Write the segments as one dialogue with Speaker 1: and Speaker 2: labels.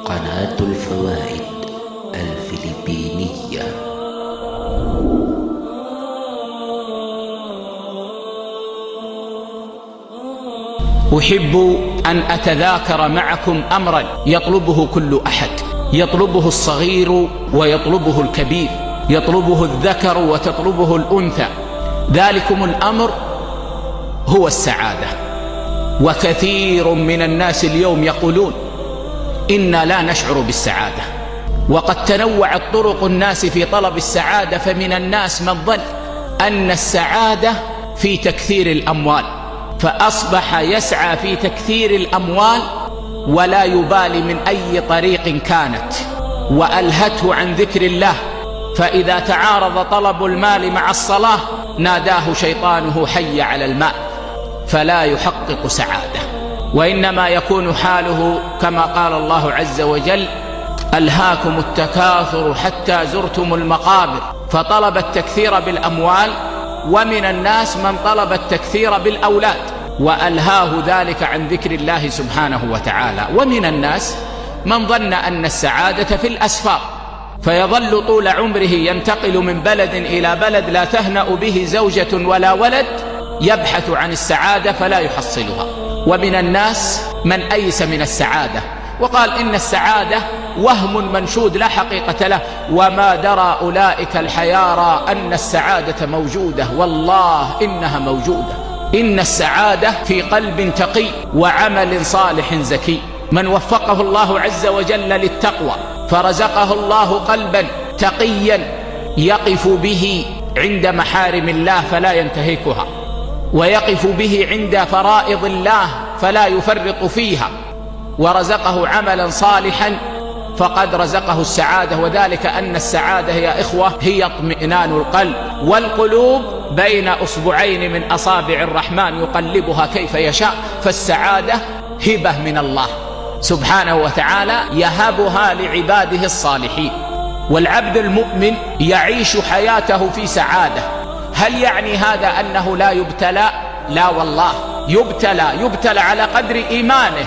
Speaker 1: قناة الفوائد الفلبينية.
Speaker 2: أحب أن أتذاكر معكم أمرا يطلبه كل أحد، يطلبه الصغير ويطلبه الكبير، يطلبه الذكر وتطلبه الأنثى. ذلكم الأمر هو السعادة. وكثير من الناس اليوم يقولون إنا لا نشعر بالسعادة، وقد تنوعت طرق الناس في طلب السعادة. فمن الناس من ظن أن السعادة في تكثير الأموال، فأصبح يسعى في تكثير الأموال ولا يبالي من أي طريق كانت، وألهته عن ذكر الله. فإذا تعارض طلب المال مع الصلاة ناداه شيطانه حي على الماء، فلا يحقق سعادة، وإنما يكون حاله كما قال الله عز وجل: ألهاكم التكاثر حتى زرتم المقابر. فطلب التكثير بالأموال، ومن الناس من طلب التكثير بالأولاد وألهاه ذلك عن ذكر الله سبحانه وتعالى. ومن الناس من ظن أن السعادة في الأسفار، فيظل طول عمره ينتقل من بلد إلى بلد لا تهنأ به زوجة ولا ولد، يبحث عن السعادة فلا يحصلها. ومن الناس من أيس من السعادة وقال إن السعادة وهم منشود لا حقيقة له، وما درى أولئك الحيارى أن السعادة موجودة، والله إنها موجودة. إن السعادة في قلب تقي وعمل صالح زكي. من وفقه الله عز وجل للتقوى فرزقه الله قلبا تقيا يقف به عند محارم الله فلا ينتهكها، ويقف به عند فرائض الله فلا يفرط فيها، ورزقه عملا صالحا، فقد رزقه السعادة. وذلك أن السعادة يا إخوة هي اطمئنان القلب، والقلوب بين أصبعين من أصابع الرحمن يقلبها كيف يشاء. فالسعادة هبة من الله سبحانه وتعالى يهبها لعباده الصالحين. والعبد المؤمن يعيش حياته في سعادة. هل يعني هذا أنه لا يبتلى؟ لا والله، يبتلى على قدر إيمانه.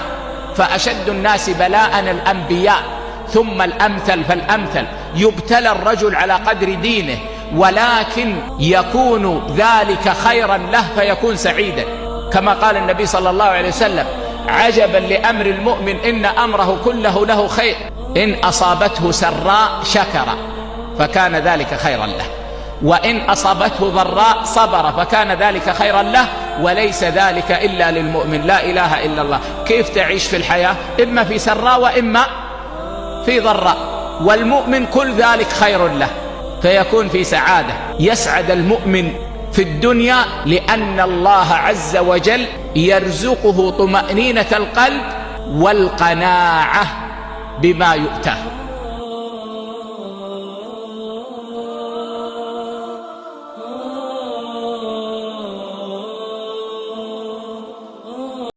Speaker 2: فأشد الناس بلاء الأنبياء، ثم الأمثل فالأمثل. يبتلى الرجل على قدر دينه، ولكن يكون ذلك خيرا له فيكون سعيدا، كما قال النبي صلى الله عليه وسلم: عجبا لأمر المؤمن إن أمره كله له خير، إن أصابته سراء شكر فكان ذلك خيرا له، وإن أصابته ضراء صبر فكان ذلك خيرا له، وليس ذلك إلا للمؤمن. لا إله إلا الله. كيف تعيش في الحياة؟ إما في سراء وإما في ضراء، والمؤمن كل ذلك خير له فيكون في سعادة. يسعد المؤمن في الدنيا لأن الله عز وجل يرزقه طمأنينة القلب والقناعة بما يؤتاه.